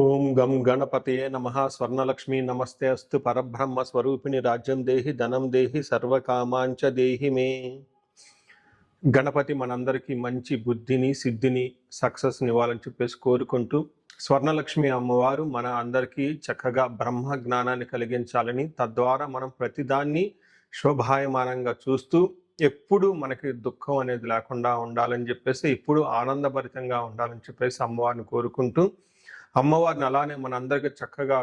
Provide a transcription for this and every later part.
ఓం గం గణపతయే నమః. స్వర్ణలక్ష్మీ నమస్తే అస్తు. పరబ్రహ్మ స్వరూపిణి రాజ్యం దేహి ధనం దేహి సర్వకామాంచ దేహి మే. గణపతి మనందరికీ మంచి బుద్ధిని సిద్ధిని సక్సెస్ ఇవ్వాలని చెప్పేసి కోరుకుంటూ, స్వర్ణలక్ష్మి అమ్మవారు మన అందరికీ చక్కగా బ్రహ్మ జ్ఞానాన్ని కలిగించాలని, తద్వారా మనం ప్రతిదాన్ని శోభాయమానంగా చూస్తూ ఎప్పుడు మనకి దుఃఖం అనేది లేకుండా ఉండాలని చెప్పేసి, ఎప్పుడు ఆనందభరితంగా ఉండాలని చెప్పేసి అమ్మవారిని కోరుకుంటూ, అమ్మవారిని అలానే మనందరికీ చక్కగా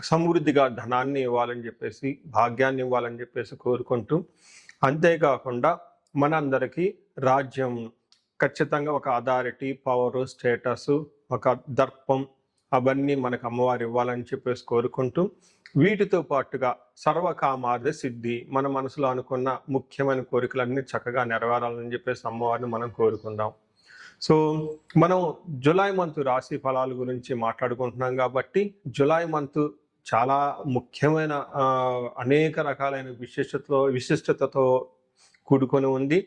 సమృద్ధిగా ధనాన్ని ఇవ్వాలని చెప్పేసి, భాగ్యాన్ని ఇవ్వాలని చెప్పేసి కోరుకుంటూ, అంతేకాకుండా మనందరికీ రాజ్యం ఖచ్చితంగా ఒక అథారిటీ, పవరు, స్టేటస్, ఒక దర్పం అవన్నీ మనకు అమ్మవారు ఇవ్వాలని చెప్పేసి కోరుకుంటూ, వీటితో పాటుగా సర్వకామార్థ సిద్ధి, మన మనసులో అనుకున్న ముఖ్యమైన కోరికలన్నీ చక్కగా నెరవేరాలని చెప్పేసి అమ్మవారిని మనం కోరుకుందాం. సో మనం జులై మంత్ రాశి ఫలాల గురించి మాట్లాడుకుంటున్నాం కాబట్టి, జులై మంత్ చాలా ముఖ్యమైన అనేక రకాలైన విశిష్టతతో కూడుకొని ఉంది.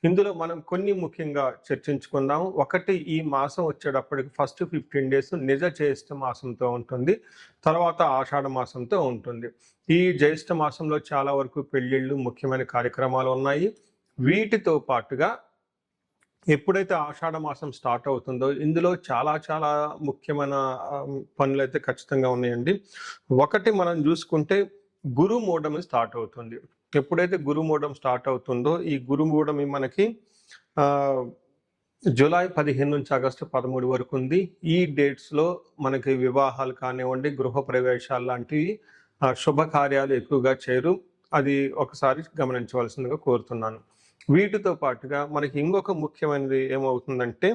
ఇందులో మనం కొన్ని ముఖ్యంగా చర్చించుకుందాం. ఒకటి, ఈ మాసం వచ్చేటప్పటికి ఫస్ట్ 15 డేస్ నిజ జ్యేష్ఠ మాసంతో ఉంటుంది, తర్వాత ఆషాఢ మాసంతో ఉంటుంది. ఈ జ్యేష్ఠ మాసంలో చాలా వరకు పెళ్ళిళ్ళు, ముఖ్యమైన కార్యక్రమాలు ఉన్నాయి. వీటితో పాటుగా ఎప్పుడైతే ఆషాఢ మాసం స్టార్ట్ అవుతుందో, ఇందులో చాలా చాలా ముఖ్యమైన పనులు అయితే ఖచ్చితంగా ఉన్నాయండి. ఒకటి మనం చూసుకుంటే, గురుమూఢమి స్టార్ట్ అవుతుంది. ఎప్పుడైతే గురుమూఢం స్టార్ట్ అవుతుందో, ఈ గురుమూఢమి మనకి జూలై 15 నుంచి ఆగస్టు 13 వరకు ఉంది. ఈ డేట్స్లో మనకి వివాహాలు కానివ్వండి, గృహ ప్రవేశాలు లాంటివి శుభకార్యాలు ఎక్కువగా చేయరు. అది ఒకసారి గమనించవలసిందిగా కోరుతున్నాను. వీటితో పాటుగా మనకి ఇంకొక ముఖ్యమైనది ఏమవుతుందంటే,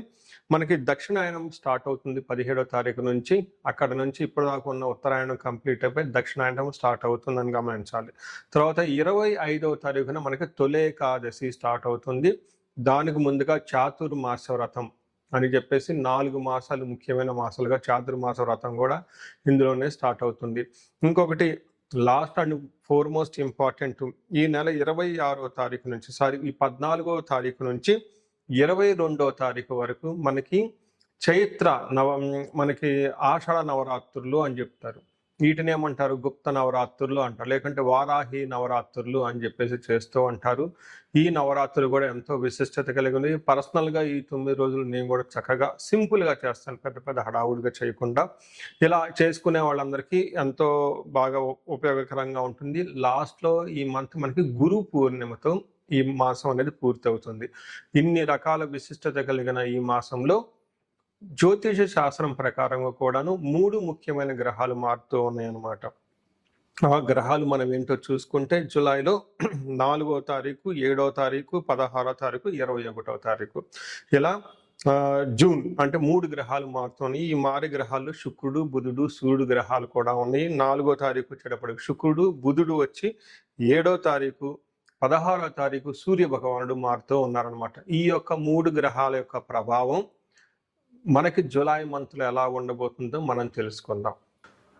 మనకి దక్షిణాయనం స్టార్ట్ అవుతుంది 17వ తారీఖు నుంచి. అక్కడ నుంచి ఇప్పటిదాకా ఉన్న ఉత్తరాయణం కంప్లీట్ అయిపోయి దక్షిణాయనం స్టార్ట్ అవుతుందని గమనించాలి. తర్వాత 25వ తారీఖున మనకి తొలి ఏకాదశి స్టార్ట్ అవుతుంది. దానికి ముందుగా చాతుర్మాస వ్రతం అని చెప్పేసి 4 మాసాలు ముఖ్యమైన మాసాలుగా చాతుర్మాస వ్రతం కూడా ఇందులోనే స్టార్ట్ అవుతుంది. ఇంకొకటి లాస్ట్ అండ్ ఫోర్మోస్ట్ ఇంపార్టెంట్, ఈ నెల 26వ తారీఖు నుంచి ఈ 14వ తారీఖు నుంచి 22వ తారీఖు వరకు మనకి మనకి ఆషాఢ నవరాత్రులు అని చెప్తారు. వీటిని ఏమంటారు? గుప్త నవరాత్రులు అంటారు, లేకుంటే వారాహి నవరాత్రులు అని చెప్పేసి చేస్తూ అంటారు. ఈ నవరాత్రులు కూడా ఎంతో విశిష్టత కలిగి ఉంది. పర్సనల్గా ఈ 9 రోజులు నేను కూడా చక్కగా సింపుల్గా చేస్తాను, పెద్ద పెద్ద హడావుడిగా చేయకుండా. ఇలా చేసుకునే వాళ్ళందరికీ ఎంతో బాగా ఉపయోగకరంగా ఉంటుంది. లాస్ట్లో ఈ మంత్ మనకి గురు పూర్ణిమతో ఈ మాసం అనేది పూర్తి అవుతుంది. ఇన్ని రకాల విశిష్టత కలిగిన ఈ మాసంలో జ్యోతిష శాస్త్రం ప్రకారంగా కూడాను 3 ముఖ్యమైన గ్రహాలు మారుతూ ఉన్నాయన్నమాట. ఆ గ్రహాలు మనం ఏంటో చూసుకుంటే, జూలైలో 4వ తారీఖు, 7వ తారీఖు, 16వ తారీఖు, 21వ తారీఖు, ఇలా జూన్ అంటే 3 గ్రహాలు మారుతున్నాయి. ఈ మారే గ్రహాల్లో శుక్రుడు, బుధుడు, సూర్యుడు గ్రహాలు కూడా ఉన్నాయి. 4వ తారీఖు వచ్చేటప్పటికి శుక్రుడు, బుధుడు వచ్చి 7వ తారీఖు, 16వ తారీఖు సూర్య భగవానుడు మారుతూ ఉన్నారనమాట. ఈ యొక్క 3 గ్రహాల యొక్క ప్రభావం మనకి జూలై మంత్లో ఎలా ఉండబోతుందో మనం తెలుసుకుందాం.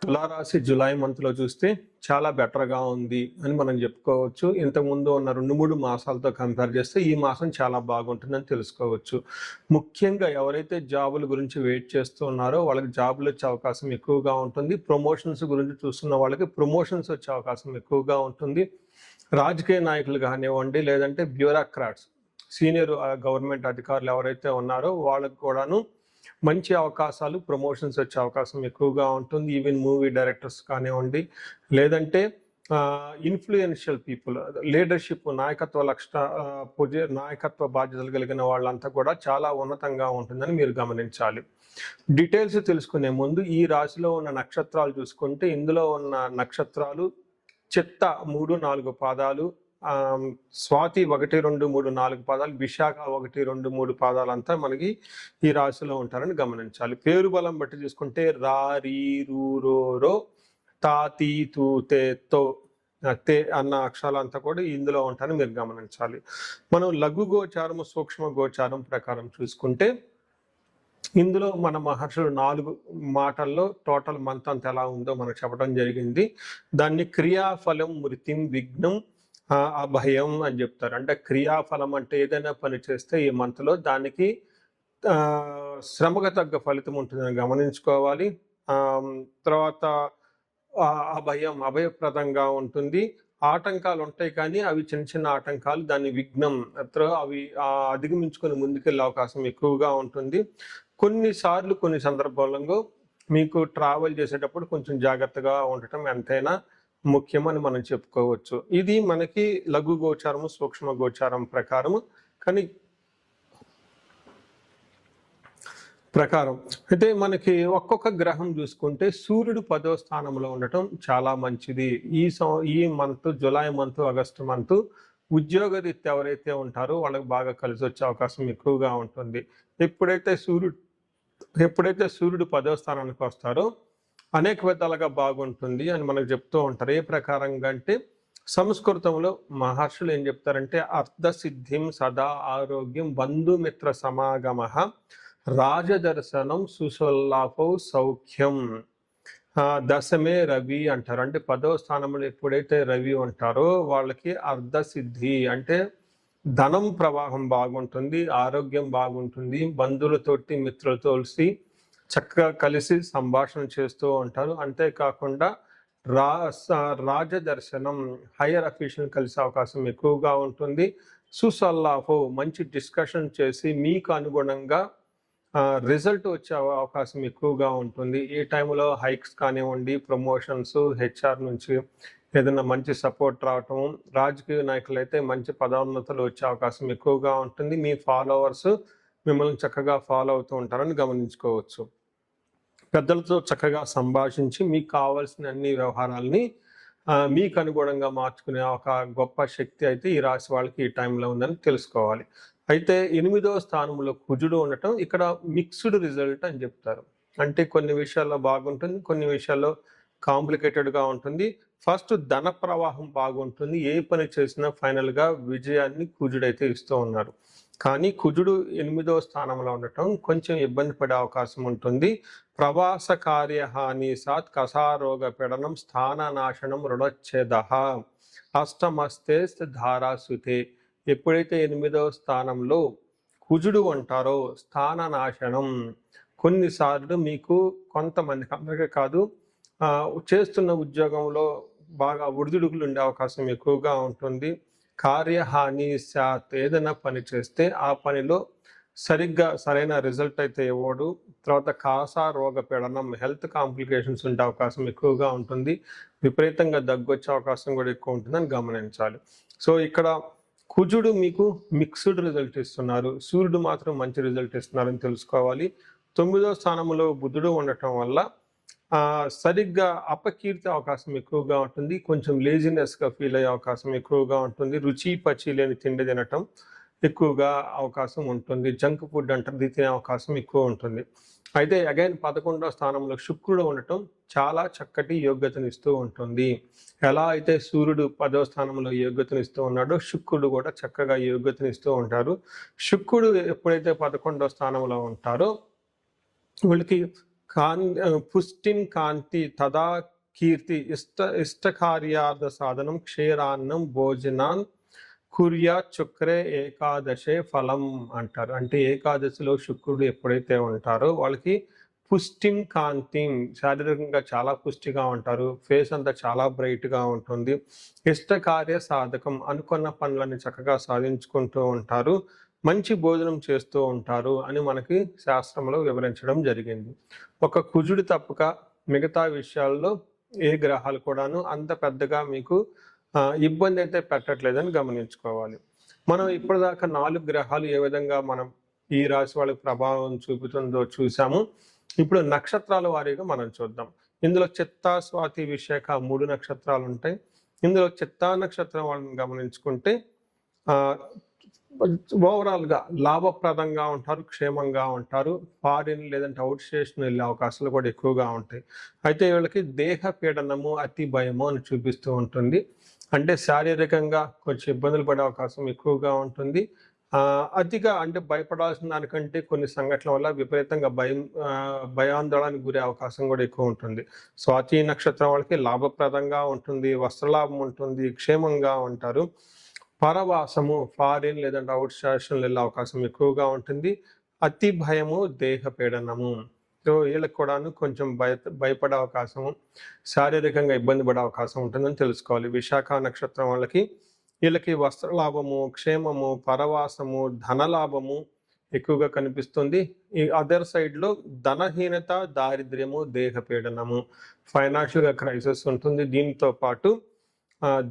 తులారాశి జూలై మంత్లో చూస్తే చాలా బెటర్గా ఉంది అని మనం చెప్పుకోవచ్చు. ఇంతకుముందు ఉన్న 2-3 మాసాలతో కంపేర్ చేస్తే ఈ మాసం చాలా బాగుంటుందని తెలుసుకోవచ్చు. ముఖ్యంగా ఎవరైతే జాబుల గురించి వెయిట్ చేస్తూ ఉన్నారో వాళ్ళకి జాబులు వచ్చే అవకాశం ఎక్కువగా ఉంటుంది. ప్రమోషన్స్ గురించి చూస్తున్న వాళ్ళకి ప్రమోషన్స్ వచ్చే అవకాశం ఎక్కువగా ఉంటుంది. రాజకీయ నాయకులు కానివ్వండి, లేదంటే బ్యూరోక్రాట్స్, సీనియర్ గవర్నమెంట్ అధికారులు ఎవరైతే ఉన్నారో వాళ్ళకి కూడాను మంచి అవకాశాలు, ప్రమోషన్స్ వచ్చే అవకాశం ఎక్కువగా ఉంటుంది. ఈవెన్ మూవీ డైరెక్టర్స్ కానివ్వండి, లేదంటే ఇన్ఫ్లుయెన్షియల్ పీపుల్, లీడర్షిప్, నాయకత్వ బాధ్యతలు కలిగిన వాళ్ళంతా కూడా చాలా ఉన్నతంగా ఉంటుందని మీరు గమనించాలి. డీటెయిల్స్ తెలుసుకునే ముందు ఈ రాశిలో ఉన్న నక్షత్రాలు చూసుకుంటే, ఇందులో ఉన్న నక్షత్రాలు చిత్త 3-4 పాదాలు, స్వాతి 1, 2, 3, 4 పాదాలు, విశాఖ 1, 2, 3 పాదాలంతా మనకి ఈ రాశిలో ఉంటారని గమనించాలి. పేరు బలం బట్టి చూసుకుంటే రా, రీ, రూ, రో, రో, తా, తీ, తూ, తే, తో, తే అన్న అక్షరాలంతా కూడా ఇందులో ఉంటారని మీరు గమనించాలి. మనం లఘు గోచారం, సూక్ష్మ గోచారం ప్రకారం చూసుకుంటే, ఇందులో మన మహర్షులు 4 మాటల్లో టోటల్ మంత్ అంతా ఎలా ఉందో మనకు చెప్పడం జరిగింది. దాన్ని క్రియాఫలం, మృతిం, విఘ్నం, అభయం అని చెప్తారు. అంటే క్రియాఫలం అంటే ఏదైనా పని చేస్తే ఈ మంత్లో దానికి శ్రమకు తగ్గ ఫలితం ఉంటుందని గమనించుకోవాలి. తర్వాత అభయప్రదంగా ఉంటుంది. ఆటంకాలు ఉంటాయి కానీ అవి చిన్న చిన్న ఆటంకాలు, దాని విఘ్నం అవి అధిగమించుకొని ముందుకెళ్ళే అవకాశం ఎక్కువగా ఉంటుంది. కొన్నిసార్లు కొన్ని సందర్భాలలో మీకు ట్రావెల్ చేసేటప్పుడు కొంచెం జాగ్రత్తగా ఉండటం ఎంతైనా ముఖ్యమని మనం చెప్పుకోవచ్చు. ఇది మనకి లఘు గోచారము, సూక్ష్మ గోచారం ప్రకారం అయితే మనకి ఒక్కొక్క గ్రహం చూసుకుంటే సూర్యుడు 10వ స్థానంలో ఉండటం చాలా మంచిది. ఈ month, July month, August month ఉద్యోగరీత్యా ఎవరైతే ఉంటారో వాళ్ళకి బాగా కలిసి వచ్చే అవకాశం ఎక్కువగా ఉంటుంది. ఎప్పుడైతే సూర్యుడు 10వ స్థానానికి వస్తారో అనేక విధాలుగా బాగుంటుంది అని మనకు చెప్తూ ఉంటారు. ఏ ప్రకారంగా అంటే సంస్కృతంలో మహర్షులు ఏం చెప్తారంటే అర్థసిద్ధిం సదా ఆరోగ్యం బంధుమిత్ర సమాగమ రాజదర్శనం సుసల్లాపౌ సౌఖ్యం దశమే రవి అంటారు. అంటే 10వ స్థానంలో ఎప్పుడైతే రవి ఉంటారో వాళ్ళకి అర్ధసిద్ధి అంటే ధనం ప్రవాహం బాగుంటుంది, ఆరోగ్యం బాగుంటుంది, బంధువులతోటి మిత్రులతో చక్కగా కలిసి సంభాషణ చేస్తూ ఉంటారు. అంతేకాకుండా రాజదర్శనం హైయర్ అఫీషియల్ కలిసే అవకాశం ఎక్కువగా ఉంటుంది. సుసల్లాఫో మంచి డిస్కషన్ చేసి మీకు అనుగుణంగా రిజల్ట్ వచ్చే అవకాశం ఎక్కువగా ఉంటుంది. ఈ టైంలో హైక్స్ కానివ్వండి, ప్రమోషన్స్, హెచ్ఆర్ నుంచి ఏదైనా మంచి సపోర్ట్ రావటం, రాజకీయ నాయకులు అయితే మంచి పదోన్నతులు వచ్చే అవకాశం ఎక్కువగా ఉంటుంది. మీ ఫాలోవర్స్ మిమ్మల్ని చక్కగా ఫాలో అవుతూ ఉంటారని గమనించుకోవచ్చు. పెద్దలతో చక్కగా సంభాషించి మీకు కావాల్సిన అన్ని వ్యవహారాలని మీకు అనుగుణంగా మార్చుకునే ఒక గొప్ప శక్తి అయితే ఈ రాశి వాళ్ళకి ఈ టైంలో ఉందని తెలుసుకోవాలి. అయితే 8వ స్థానంలో కుజుడు ఉండటం ఇక్కడ మిక్స్డ్ రిజల్ట్ అని చెప్తారు. అంటే కొన్ని విషయాల్లో బాగుంటుంది, కొన్ని విషయాల్లో కాంప్లికేటెడ్గా ఉంటుంది. ఫస్ట్ ధన ప్రవాహం బాగుంటుంది, ఏ పని చేసినా ఫైనల్గా విజయాన్ని కుజుడైతే ఇస్తూ ఉన్నారు. కానీ కుజుడు 8వ స్థానంలో ఉండటం కొంచెం ఇబ్బంది పడే అవకాశం ఉంటుంది. ప్రవాస కార్యహాని సాత్ కసారోగ పీడనం స్థాననాశనం రుణచ్ఛేద అష్టమస్తే ధారాసుతే. ఎప్పుడైతే 8వ స్థానంలో కుజుడు ఉంటారో స్థాననాశనం, కొన్నిసార్లు మీకు కొంతమందికి, అందరికీ కాదు, చేస్తున్న ఉద్యోగంలో బాగా ఒడిదుడుకులు ఉండే అవకాశం ఎక్కువగా ఉంటుంది. కార్యహాని శాత్, ఏదైనా పని చేస్తే ఆ పనిలో సరైన రిజల్ట్ అయితే ఇవ్వడు. తర్వాత కాసా రోగ పీడనం, హెల్త్ కాంప్లికేషన్స్ ఉండే అవకాశం ఎక్కువగా ఉంటుంది. విపరీతంగా దగ్గొచ్చే అవకాశం కూడా ఎక్కువ ఉంటుందని గమనించాలి. సో ఇక్కడ కుజుడు మీకు మిక్స్డ్ రిజల్ట్ ఇస్తున్నారు, సూర్యుడు మాత్రం మంచి రిజల్ట్ ఇస్తున్నారని తెలుసుకోవాలి. 9వ స్థానంలో బుధుడు ఉండటం వల్ల సరిగ్గా అపకీర్తి అవకాశం ఎక్కువగా ఉంటుంది. కొంచెం లేజినెస్గా ఫీల్ అయ్యే అవకాశం ఎక్కువగా ఉంటుంది. రుచి పచి లేని తిండి తినటం ఎక్కువగా అవకాశం ఉంటుంది. జంక్ ఫుడ్ అంటారు, తినే అవకాశం ఎక్కువ ఉంటుంది. అయితే అగైన్ 11వ స్థానంలో శుక్రుడు ఉండటం చాలా చక్కటి యోగ్యతనిస్తూ ఉంటుంది. ఎలా అయితే సూర్యుడు 10వ స్థానంలో యోగ్యతనిస్తూ ఉన్నాడో శుక్రుడు కూడా చక్కగా యోగ్యతనిస్తూ ఉంటారు. శుక్రుడు ఎప్పుడైతే 11వ స్థానంలో ఉంటారో వీళ్ళకి పుష్టిం కాంతి తదా కీర్తి ఇష్టకార్యార్థ సాధనం క్షీరాన్నం భోజనాన్ కుర్యా చుక్రే ఏకాదశే ఫలం అంటారు. అంటే ఏకాదశిలో శుక్రుడు ఎప్పుడైతే ఉంటారో వాళ్ళకి పుష్టిం కాంతిం, శారీరకంగా చాలా పుష్టిగా ఉంటారు, ఫేస్ అంతా చాలా బ్రైట్గా ఉంటుంది. ఇష్టకార్య సాధకం, అనుకున్న పనులని చక్కగా సాధించుకుంటూ ఉంటారు, మంచి భోజనం చేస్తూ ఉంటారు అని మనకి శాస్త్రంలో వివరించడం జరిగింది. ఒక కుజుడు తప్పక మిగతా విషయాల్లో ఏ గ్రహాలు కూడాను అంత పెద్దగా మీకు ఇబ్బంది అయితే పెట్టట్లేదని గమనించుకోవాలి. మనం ఇప్పటిదాకా 4 గ్రహాలు ఏ విధంగా మనం ఈ రాశి వాళ్ళకి ప్రభావం చూపుతుందో చూసాము. ఇప్పుడు నక్షత్రాల వారీగా మనం చూద్దాం. ఇందులో చిత్తా, స్వాతి, విశాఖ 3 నక్షత్రాలు ఉంటాయి. ఇందులో చిత్తా నక్షత్రం వాళ్ళని గమనించుకుంటే ఓవరాల్గా లాభప్రదంగా ఉంటారు, క్షేమంగా ఉంటారు. ఫారిన్ లేదంటే అవుట్ స్టేషన్ వెళ్ళే అవకాశాలు కూడా ఎక్కువగా ఉంటాయి. అయితే వీళ్ళకి దేహ పీడనము, అతి భయము అని చూపిస్తూ ఉంటుంది. అంటే శారీరకంగా కొంచెం ఇబ్బందులు పడే అవకాశం ఎక్కువగా ఉంటుంది. అతిగా అంటే భయపడాల్సిన దానికంటే కొన్ని సంఘటనల వల్ల విపరీతంగా భయాందోళనకు గురే అవకాశం కూడా ఎక్కువ ఉంటుంది. స్వాతి నక్షత్రం వాళ్ళకి లాభప్రదంగా ఉంటుంది, వస్త్రలాభం ఉంటుంది, క్షేమంగా ఉంటారు. పరవాసము, ఫారిన్ లేదంటే అవుట్ స్టేషన్ వెళ్ళే అవకాశం ఎక్కువగా ఉంటుంది. అతి భయము, దేహ పీడనము. సో వీళ్ళకి కూడాను కొంచెం భయపడే అవకాశం, శారీరకంగా ఇబ్బంది పడే అవకాశం ఉంటుందని తెలుసుకోవాలి. విశాఖ నక్షత్రం వీళ్ళకి వస్త్ర లాభము, క్షేమము, పరవాసము, ధనలాభము ఎక్కువగా కనిపిస్తుంది. ఈ అదర్ సైడ్లో ధనహీనత, దారిద్ర్యము, దేహపీడనము, ఫైనాన్షియల్గా క్రైసిస్ ఉంటుంది. దీంతో పాటు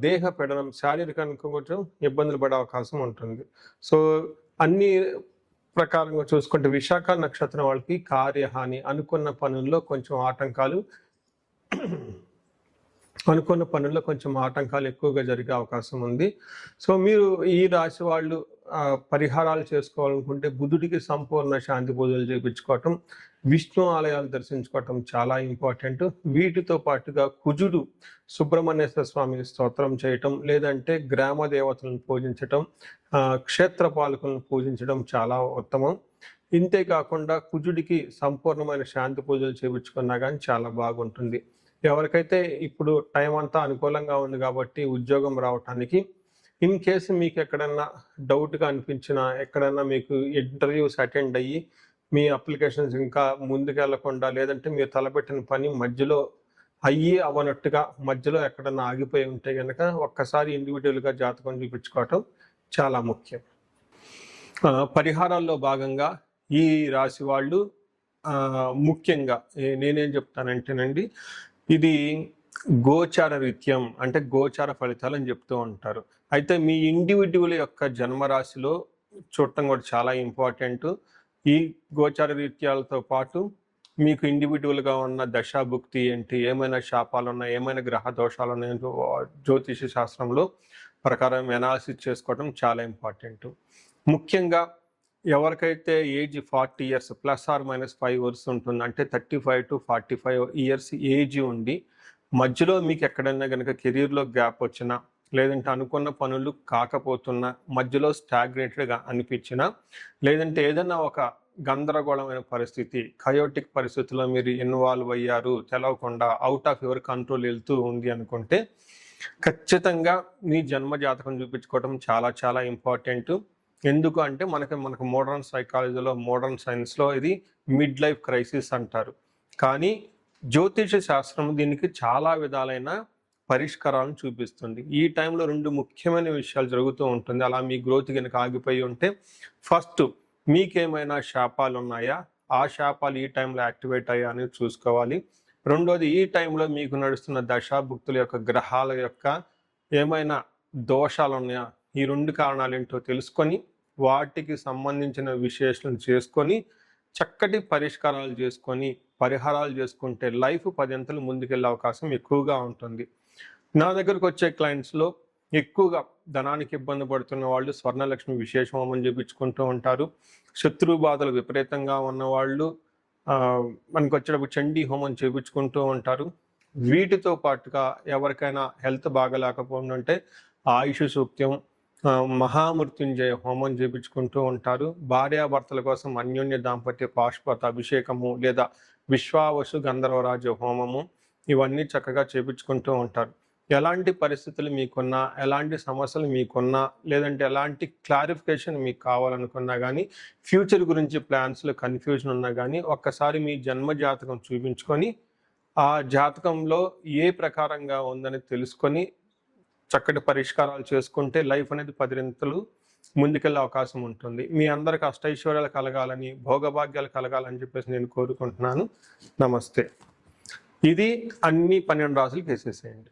దేహపీడనం, శారీరకంగా కొంచెం ఇబ్బందులు పడే అవకాశం ఉంటుంది. సో అన్ని ప్రకారంగా చూసుకుంటే విశాఖ నక్షత్రం వాళ్ళకి కార్యహాని, అనుకున్న పనుల్లో కొంచెం ఆటంకాలు ఎక్కువగా జరిగే అవకాశం ఉంది. సో మీరు ఈ రాశి వాళ్ళు పరిహారాలు చేసుకోవాలనుకుంటే బుధుడికి సంపూర్ణ శాంతి పూజలు చేయించుకోవటం, విష్ణు ఆలయాలు దర్శించుకోవటం చాలా ఇంపార్టెంట్. వీటితో పాటుగా కుజుడు సుబ్రహ్మణ్యేశ్వర స్వామిని స్తోత్రం చేయటం, లేదంటే గ్రామ దేవతలను పూజించటం, క్షేత్రపాలకులను పూజించడం చాలా ఉత్తమం. ఇంతేకాకుండా కుజుడికి సంపూర్ణమైన శాంతి పూజలు చేయించుకున్నా కానీ చాలా బాగుంటుంది. ఎవరికైతే ఇప్పుడు టైం అంతా అనుకూలంగా ఉంది కాబట్టి ఉద్యోగం రావటానికి, ఇన్ కేసు మీకు ఎక్కడన్నా డౌట్గా అనిపించినా, ఎక్కడన్నా మీకు ఇంటర్వ్యూస్ అటెండ్ అయ్యి మీ అప్లికేషన్స్ ఇంకా ముందుకెళ్లకుండా, లేదంటే మీరు తలపెట్టిన పని మధ్యలో అవ్వనట్టుగా మధ్యలో ఎక్కడన్నా ఆగిపోయి ఉంటే కనుక ఒక్కసారి ఇండివిజువల్గా జాతకం చూపించుకోవటం చాలా ముఖ్యం. పరిహారాల్లో భాగంగా ఈ రాశి వాళ్ళు ముఖ్యంగా నేనేం చెప్తానంటేనండి, ఇది గోచార రీత్యం, అంటే గోచార ఫలితాలు అని చెప్తూ ఉంటారు. అయితే మీ ఇండివిజువల్ యొక్క జన్మరాశిలో చూడటం కూడా చాలా ఇంపార్టెంట్. ఈ గోచార రీత్యాలతో పాటు మీకు ఇండివిజువల్గా ఉన్న దశాభుక్తి ఏంటి, ఏమైనా శాపాలు ఉన్నాయి, ఏమైనా గ్రహ దోషాలు ఉన్నాయో జ్యోతిష శాస్త్రంలో ప్రకారం ఎనాలిసిస్ చేసుకోవడం చాలా ఇంపార్టెంట్. ముఖ్యంగా ఎవరికైతే ఏజ్ 40 years ±5 years ఉంటుంది, అంటే 35 to 45 years ఏజ్ ఉండి మధ్యలో మీకు ఎక్కడైనా కనుక కెరీర్లో గ్యాప్ వచ్చినా, లేదంటే అనుకున్న పనులు కాకపోతున్నా, మధ్యలో స్టాగ్నేటెడ్గా అనిపించినా, లేదంటే ఏదైనా ఒక గందరగోళమైన పరిస్థితి, కయోటిక్ పరిస్థితుల్లో మీరు ఇన్వాల్వ్ అయ్యారు, తెలవకుండా అవుట్ ఆఫ్ యువర్ కంట్రోల్ వెళ్తూ ఉంది అనుకుంటే ఖచ్చితంగా మీ జన్మ జాతకం చూపించుకోవడం చాలా చాలా ఇంపార్టెంట్. ఎందుకు అంటే మనకు మోడర్న్ సైకాలజీలో, మోడర్న్ సైన్స్లో ఇది మిడ్ లైఫ్ క్రైసిస్ అంటారు. కానీ జ్యోతిష శాస్త్రం దీనికి చాలా విధాలైన పరిష్కారాలను చూపిస్తుంది. ఈ టైంలో 2 ముఖ్యమైన విషయాలు జరుగుతూ ఉంటుంది. అలా మీ గ్రోత్ కనుక ఆగిపోయి ఉంటే, ఫస్ట్ మీకేమైనా శాపాలు ఉన్నాయా, ఆ శాపాలు ఈ టైంలో యాక్టివేట్ అయ్యా అని చూసుకోవాలి. రెండోది, ఈ టైంలో మీకు నడుస్తున్న దశాభుక్తుల యొక్క గ్రహాల యొక్క ఏమైనా దోషాలు ఉన్నాయా, ఈ 2 కారణాలు ఏంటో తెలుసుకొని వాటికి సంబంధించిన విశ్లేషణ చేసుకొని చక్కటి పరిష్కారాలు చేసుకొని పరిహారాలు చేసుకుంటే లైఫ్ 10 అంతలు ముందుకెళ్ళే అవకాశం ఎక్కువగా ఉంటుంది. నా దగ్గరకు వచ్చే క్లయింట్స్లో ఎక్కువగా ధనానికి ఇబ్బంది పడుతున్న వాళ్ళు స్వర్ణలక్ష్మి విశేష హోమం చేయించుకుంటూ ఉంటారు. శత్రు బాధలు విపరీతంగా ఉన్నవాళ్ళు మనకు వచ్చేటప్పుడు చండీ హోమం చేయించుకుంటూ ఉంటారు. వీటితో పాటుగా ఎవరికైనా హెల్త్ బాగలేకపోతుందంటే ఆయుష్ సూక్త్యం, మహామృత్యుంజయ హోమం చేయించుకుంటూ ఉంటారు. భార్యాభర్తల కోసం అన్యోన్య దాంపత్య పాశుపత అభిషేకము లేదా విశ్వావసు గంధర్వరాజ హోమము, ఇవన్నీ చక్కగా చేయించుకుంటూ ఉంటారు. ఎలాంటి పరిస్థితులు మీకున్నా, ఎలాంటి సమస్యలు మీకున్నా, లేదంటే ఎలాంటి క్లారిఫికేషన్ మీకు కావాలనుకున్నా కానీ, ఫ్యూచర్ గురించి ప్లాన్స్లో కన్ఫ్యూజన్ ఉన్నా కానీ ఒక్కసారి మీ జన్మ జాతకం చూపించుకొని ఆ జాతకంలో ఏ ప్రకారంగా ఉందని తెలుసుకొని చక్కటి పరిష్కారాలు చేసుకుంటే లైఫ్ అనేది 10 అంతలు ముందుకెళ్ళే అవకాశం ఉంటుంది. మీ అందరికి అష్టైశ్వర్యాలు కలగాలని, భోగభాగ్యాలు కలగాలని చెప్పేసి నేను కోరుకుంటున్నాను. నమస్తే. ఇది అన్ని 12 రాసులు వేసేసేయండి.